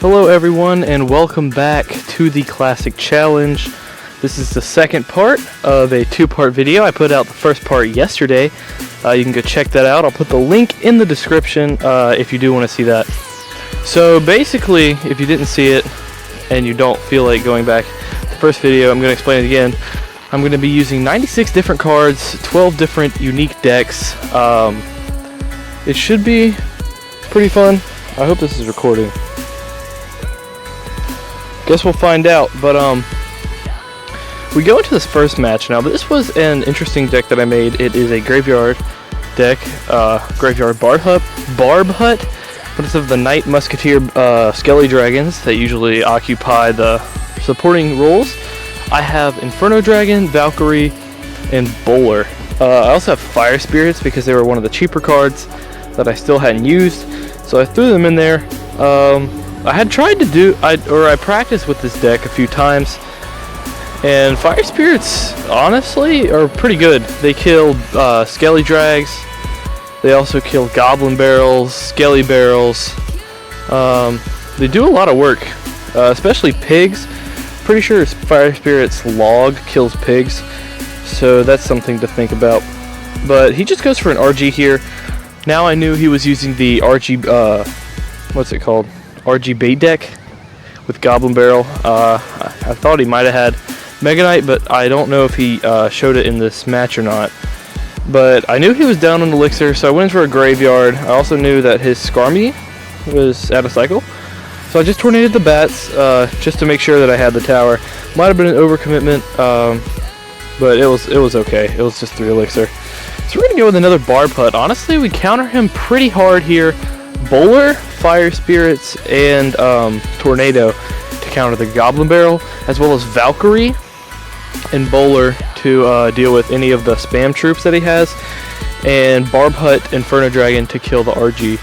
Hello everyone and welcome back to the Classic Challenge. This is the second part of a two-part video. I put out the first part yesterday. You can go check that out. I'll put the link in the description if you do want to see that. So basically, if you didn't see it and you don't feel like going back to the first video, I'm going to explain it again. I'm going to be using 96 different cards, 12 different unique decks. It should be pretty fun. I hope this is recording. Guess we'll find out, but we go into this first match now. This was an interesting deck that I made. It is a graveyard deck, graveyard barb hut, but instead of the Knight Musketeer Skelly Dragons that usually occupy the supporting roles, I have Inferno Dragon, Valkyrie, and Bowler. I also have Fire Spirits because they were one of the cheaper cards that I still hadn't used, so I threw them in there. I had tried to I practiced with this deck a few times, and Fire Spirits honestly are pretty good. They killed Skelly Drags. They also killed Goblin Barrels, Skelly Barrels. They do a lot of work, especially pigs. Pretty sure Fire Spirits log kills pigs, so that's something to think about. But he just goes for an RG here. Now I knew he was using the RG, what's it called? RG bait deck with Goblin Barrel. I thought he might have had Mega Knight, but I don't know if he showed it in this match or not. But I knew he was down on Elixir, so I went for a graveyard. I also knew that his Skarmy was out of cycle, so I just tornadoed the bats just to make sure that I had the tower. Might have been an overcommitment, but it was okay. It was just 3 Elixir. So we're gonna go with another Barb Hut. Honestly, we counter him pretty hard here. Bowler, Fire Spirits, and Tornado to counter the Goblin Barrel, as well as Valkyrie and Bowler to deal with any of the spam troops that he has, and Barb Hut, Inferno Dragon to kill the RG.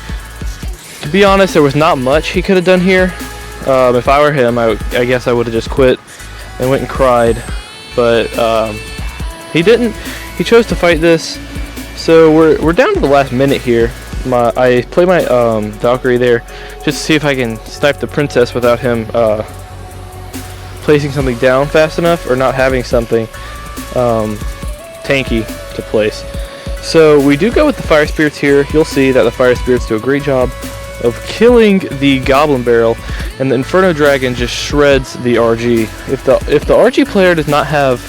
To be honest, there was not much he could have done here. If I were him, I guess I would have just quit and went and cried, but he didn't. He chose to fight this, so we're down to the last minute here. I play my Valkyrie there just to see if I can snipe the princess without him placing something down fast enough or not having something tanky to place. So we do go with the Fire Spirits here. You'll see that the Fire Spirits do a great job of killing the Goblin Barrel, and the Inferno Dragon just shreds the RG. If the RG player does not have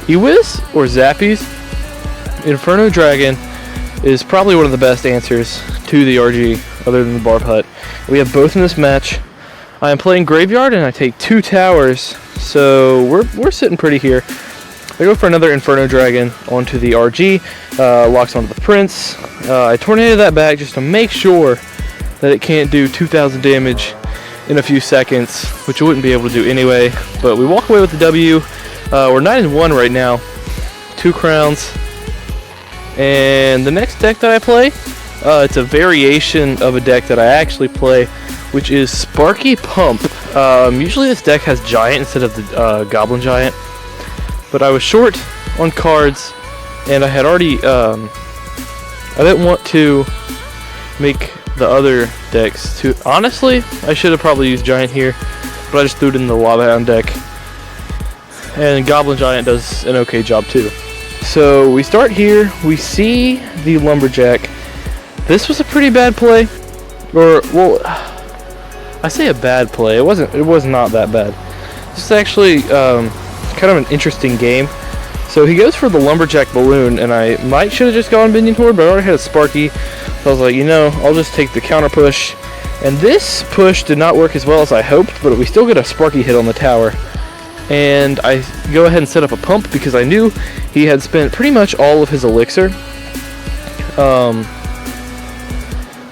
E-Wiz or Zappies, Inferno Dragon is probably one of the best answers to the RG other than the Barb Hut. We have both in this match. I am playing Graveyard and I take 2 towers, so we're sitting pretty here. I go for another Inferno Dragon onto the RG, locks onto the Prince. I tornado that back just to make sure that it can't do 2,000 damage in a few seconds, which it wouldn't be able to do anyway, but we walk away with the W. We're 9-1 right now, 2 crowns. And the next deck that I play, it's a variation of a deck that I actually play, which is Sparky Pump. Usually this deck has Giant instead of the Goblin Giant, but I was short on cards, and I had already, I didn't want to make the other decks too. Honestly, I should have probably used Giant here, but I just threw it in the Lava Hound deck, and Goblin Giant does an okay job too. So we start here, we see the Lumberjack. This was a pretty bad play, or, well, I say a bad play, it was not that bad. This is actually kind of an interesting game. So he goes for the Lumberjack Balloon, and I should have just gone Minion Horde, but I already had a Sparky, so I was like, you know, I'll just take the counter push. And this push did not work as well as I hoped, but we still get a Sparky hit on the tower. And I go ahead and set up a pump because I knew he had spent pretty much all of his elixir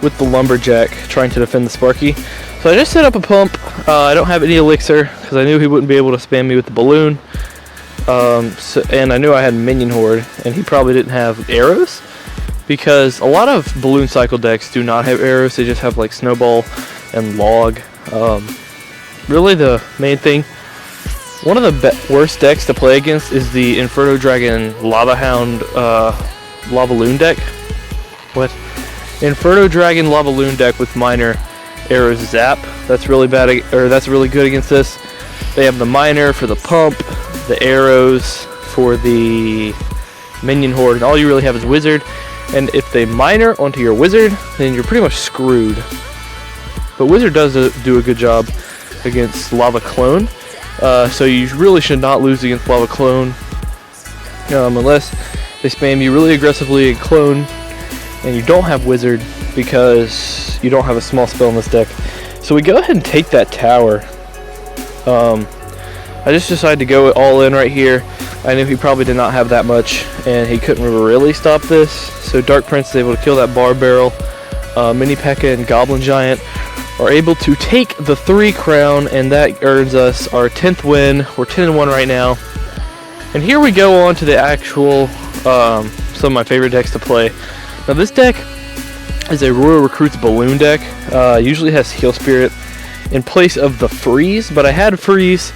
with the Lumberjack trying to defend the Sparky. So I just set up a pump. I don't have any elixir because I knew he wouldn't be able to spam me with the balloon. And I knew I had Minion Horde, and he probably didn't have arrows because a lot of balloon cycle decks do not have arrows. They just have like Snowball and Log. Really the main thing. One of the worst decks to play against is the Inferno Dragon Lava Hound Lava Loon deck. What? Inferno Dragon Lava Loon deck with Miner Arrows Zap. That's really bad, or that's really good against this. They have the Miner for the pump, the arrows for the minion horde, and all you really have is Wizard. And if they Miner onto your Wizard, then you're pretty much screwed. But Wizard does do a good job against Lava Clone, so you really should not lose against Lava Clone unless they spam you really aggressively in Clone and you don't have Wizard because you don't have a small spell in this deck. So we go ahead and take that tower. I just decided to go all in right here. I knew he probably did not have that much and he couldn't really stop this. So Dark Prince is able to kill that Bar Barrel. Mini P.E.K.K.A. and Goblin Giant are able to take the 3 crown, and that earns us our 10th win. We're 10-1 right now. And here we go on to the actual, some of my favorite decks to play. Now this deck is a Royal Recruits Balloon deck. Usually has Heal Spirit in place of the Freeze, but I had Freeze,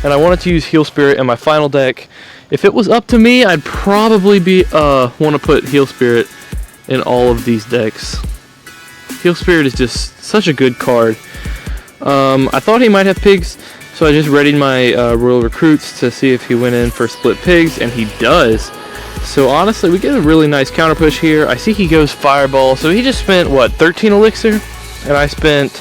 and I wanted to use Heal Spirit in my final deck. If it was up to me, I'd probably want to put Heal Spirit in all of these decks. Heal Spirit is just such a good card. I thought he might have pigs, so I just readied my Royal Recruits to see if he went in for split pigs, and he does. So honestly, we get a really nice counter push here. I see he goes Fireball, so he just spent, what, 13 Elixir? And I spent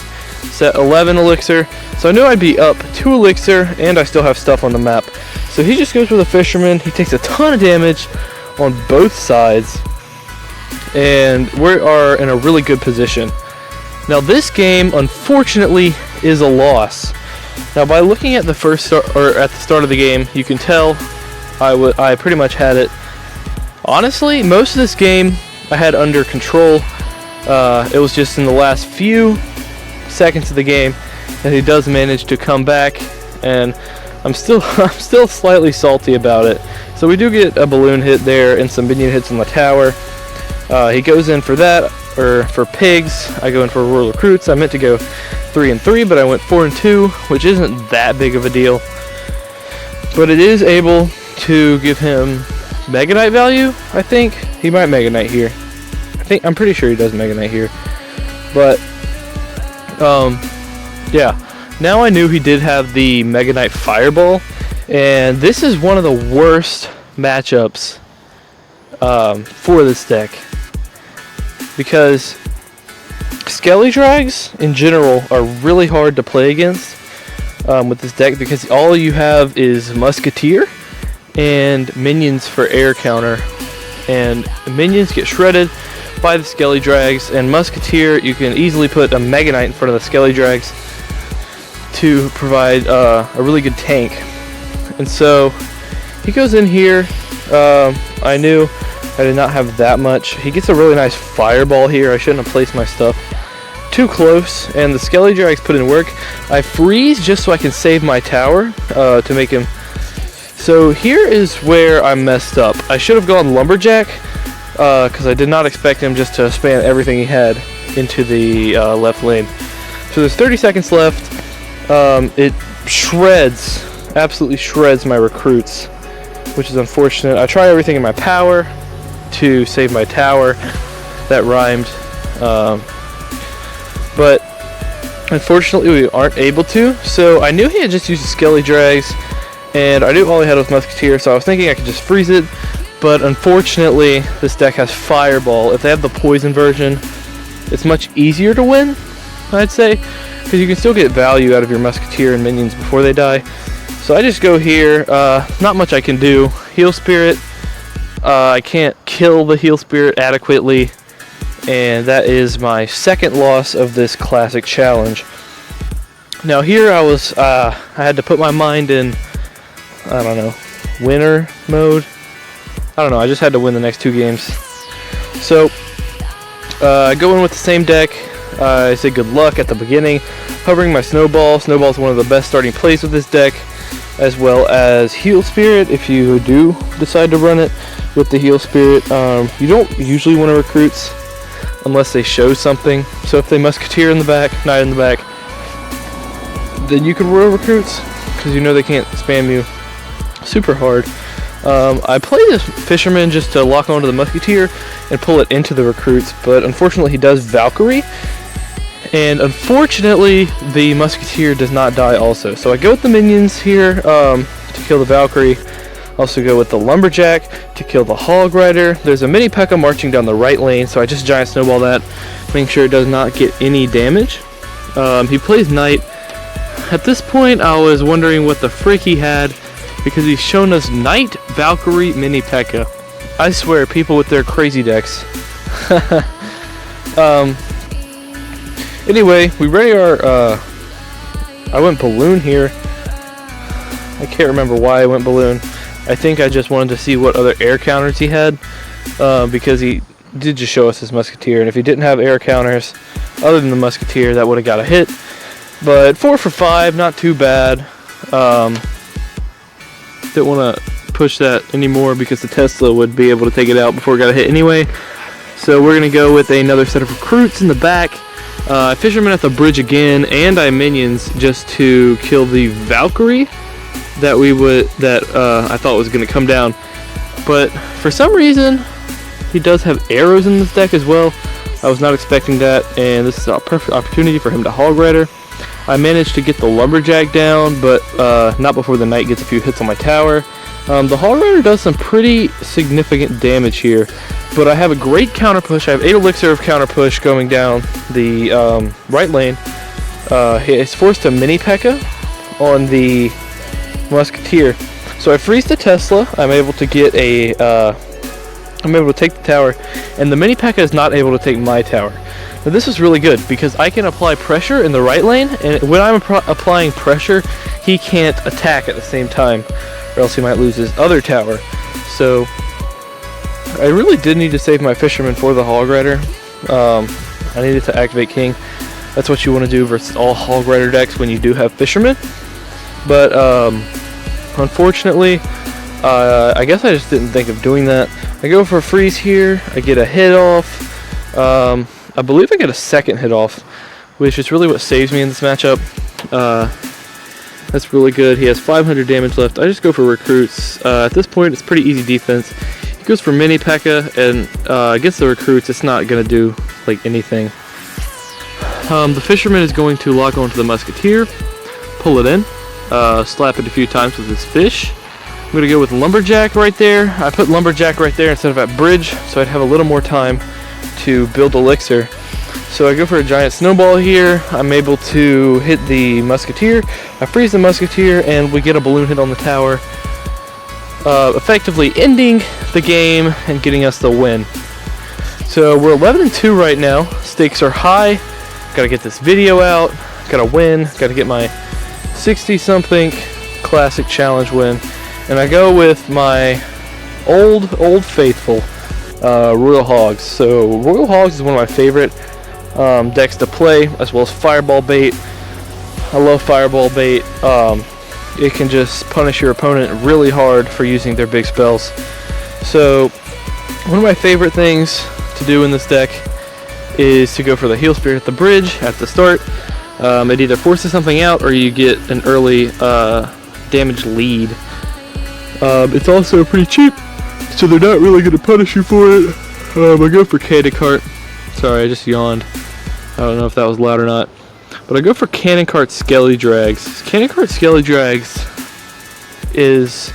11 Elixir, so I knew I'd be up 2 Elixir, and I still have stuff on the map. So he just goes with a Fisherman. He takes a ton of damage on both sides, and we are in a really good position. Now this game, unfortunately, is a loss. Now by looking at the at the start of the game, you can tell I pretty much had it. Honestly, most of this game I had under control. It was just in the last few seconds of the game that he does manage to come back, and I'm still slightly salty about it. So we do get a balloon hit there and some minion hits on the tower. He goes in for that, or for pigs. I go in for Royal Recruits. I meant to go 3-3, but I went 4-2, which isn't that big of a deal. But it is able to give him Mega Knight value, I think. He might Mega Knight here. I'm pretty sure he does Mega Knight here. But, yeah. Now I knew he did have the Mega Knight Fireball, and this is one of the worst matchups for this deck. Because Skelly Drags, in general, are really hard to play against with this deck, because all you have is Musketeer and minions for air counter, and minions get shredded by the Skelly Drags, and Musketeer, you can easily put a Mega Knight in front of the Skelly Drags to provide a really good tank. And so he goes in here. I knew I did not have that much. He gets a really nice Fireball here. I shouldn't have placed my stuff too close, and the Skelly Drags put in work. I freeze just so I can save my tower to make him. So here is where I messed up. I should have gone Lumberjack because I did not expect him just to spam everything he had into the left lane. So there's 30 seconds left. It shreds, absolutely shreds my recruits, which is unfortunate. I try everything in my power to save my tower. That rhymed. But unfortunately we aren't able to. So I knew he had just used the Skelly Drags, and I knew all he had was Musketeer, so I was thinking I could just freeze it. But unfortunately this deck has Fireball. If they have the poison version, it's much easier to win, I'd say, because you can still get value out of your Musketeer and minions before they die. So I just go here. Not much I can do. Heal Spirit. I can't kill the Heal Spirit adequately, and that is my second loss of this classic challenge. Now here I was, I had to put my mind in, I don't know, winner mode. I don't know, I just had to win the next 2 games. So I go in with the same deck. I say good luck at the beginning, hovering my Snowball. Snowball is one of the best starting plays with this deck, as well as Heal Spirit if you do decide to run it with the Heal Spirit. You don't usually want to recruits unless they show something. So if they Musketeer in the back, Knight in the back, then you can Royal Recruits, because you know they can't spam you super hard. I play this Fisherman just to lock onto the Musketeer and pull it into the recruits, but unfortunately he does Valkyrie, And unfortunately, the Musketeer does not die also. So I go with the minions here to kill the Valkyrie. Also go with the Lumberjack to kill the Hog Rider. There's a mini P.E.K.K.A marching down the right lane, so I just giant snowball that, making sure it does not get any damage. He plays Knight. At this point, I was wondering what the frick he had, because he's shown us Knight, Valkyrie, mini P.E.K.K.A. I swear, people with their crazy decks. Anyway, we ready our, I went Balloon here. I can't remember why I went Balloon. I think I just wanted to see what other air counters he had, because he did just show us his Musketeer, and if he didn't have air counters other than the Musketeer, that would have got a hit. But 4 for 5, not too bad. Didn't want to push that anymore because the Tesla would be able to take it out before it got a hit anyway. So we're going to go with another set of recruits in the back. Fisherman at the bridge again, and I minions just to kill the Valkyrie that I thought was going to come down. But for some reason, he does have arrows in this deck as well. I was not expecting that, and this is a perfect opportunity for him to Hog Rider. I managed to get the Lumberjack down, but not before the Knight gets a few hits on my tower. The Hog Rider does some pretty significant damage here, but I have a great counter push. I have 8 elixir of counter push going down the right lane. He is forced to mini P.E.K.K.A on the Musketeer, so I freeze the Tesla. I'm able to get a I'm able to take the tower, and the mini P.E.K.K.A is not able to take my tower. Now this is really good because I can apply pressure in the right lane, and when I'm applying pressure, he can't attack at the same time, or else he might lose his other tower. So I really did need to save my Fisherman for the Hog Rider. I needed to activate King. That's what you want to do versus all Hog Rider decks when you do have Fisherman. But unfortunately, I guess I just didn't think of doing that. I go for a freeze here. I get a hit off. I believe I get a second hit off, which is really what saves me in this matchup. That's really good. He has 500 damage left. I just go for recruits. At this point, it's pretty easy defense. He goes for mini P.E.K.K.A, and against the recruits, it's not going to do like anything. The Fisherman is going to lock onto the Musketeer, pull it in, slap it a few times with his fish. I'm going to go with Lumberjack right there. I put Lumberjack right there instead of at bridge, so I'd have a little more time to build elixir. So I go for a giant snowball here. I'm able to hit the Musketeer. I freeze the Musketeer, and we get a balloon hit on the tower, effectively ending the game and getting us the win. So we're 11-2 right now. Stakes are high. Got to get this video out. Got to win. Got to get my 60-something classic challenge win. And I go with my old faithful Royal Hogs. So Royal Hogs is one of my favorite decks to play, as well as Fireball Bait. I love Fireball Bait. It can just punish your opponent really hard for using their big spells. So one of my favorite things to do in this deck is to go for the Heal Spirit at the bridge at the start. It either forces something out or you get an early damage lead. It's also pretty cheap, so they're not really going to punish you for it. I go for Cannon Cart. Sorry, I just yawned. I don't know if that was loud or not. But I go for Cannon Cart Skelly Drags. Cannon Cart Skelly Drags is...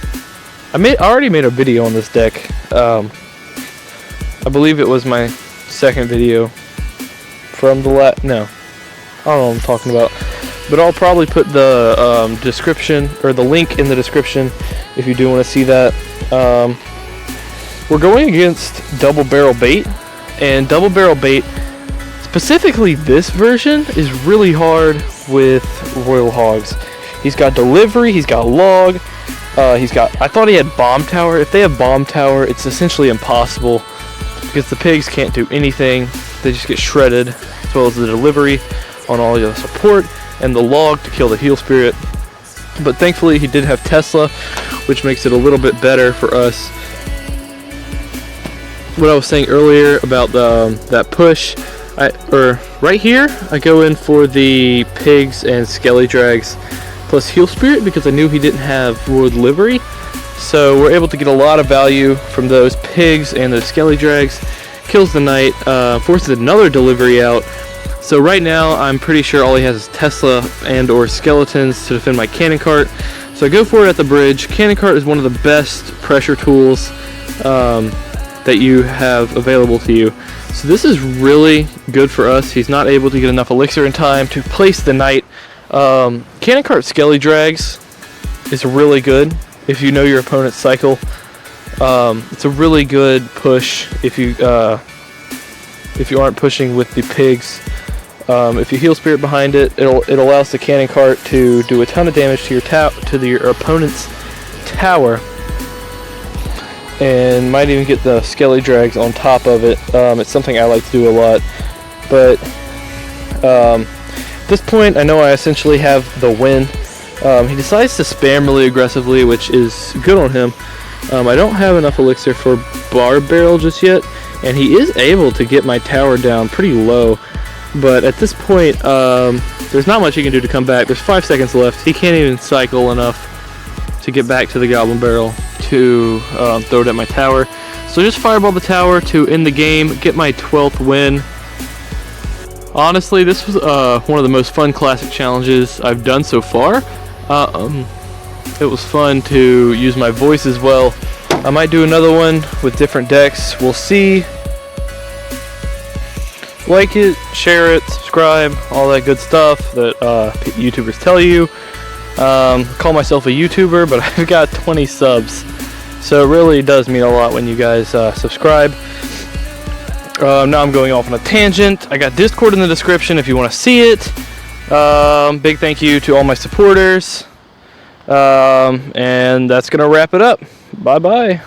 I already made a video on this deck. I believe it was my second video from the no. I don't know what I'm talking about. But I'll probably put the description, or the link in the description if you do want to see that. We're going against Double Barrel Bait, and Double Barrel Bait, specifically this version, is really hard with Royal Hogs. He's got Delivery, he's got Log, I thought he had Bomb Tower. If they have Bomb Tower, it's essentially impossible, because the pigs can't do anything. They just get shredded, as well as the Delivery on all your support, and the Log to kill the Heal Spirit. But thankfully he did have Tesla, which makes it a little bit better for us. What I was saying earlier about that push, right here I go in for the pigs and Skelly Drags plus Heal Spirit because I knew he didn't have Royal Delivery. So we're able to get a lot of value from those pigs and those Skelly Drags. Kills the Knight, forces another Delivery out. So right now, I'm pretty sure all he has is Tesla and or skeletons to defend my cannon cart. So I go for it at the bridge. Cannon cart is one of the best pressure tools that you have available to you. So this is really good for us. He's not able to get enough elixir in time to place the knight. Cannon cart Skelly Drags is really good if you know your opponent's cycle. It's a really good push if you aren't pushing with the pigs. If you heal spirit behind it, it allows the cannon cart to do a ton of damage to your opponent's tower, and might even get the Skelly Drags on top of it. It's something I like to do a lot, but at this point I know I essentially have the win. He decides to spam really aggressively, which is good on him. I don't have enough elixir for Goblin Barrel just yet, and he is able to get my tower down pretty low. But at this point, there's not much he can do to come back. There's 5 seconds left. He can't even cycle enough to get back to the Goblin Barrel to throw it at my tower. So just fireball the tower to end the game, get my 12th win. Honestly, this was one of the most fun classic challenges I've done so far. It was fun to use my voice as well. I might do another one with different decks. We'll see. Like it, share it, subscribe, all that good stuff that YouTubers tell you. Call myself a YouTuber, but I've got 20 subs, so it really does mean a lot when you guys subscribe. Now I'm going off on a tangent. I got Discord in the description if you want to see it. Big thank you to all my supporters. And that's gonna wrap it up. Bye bye.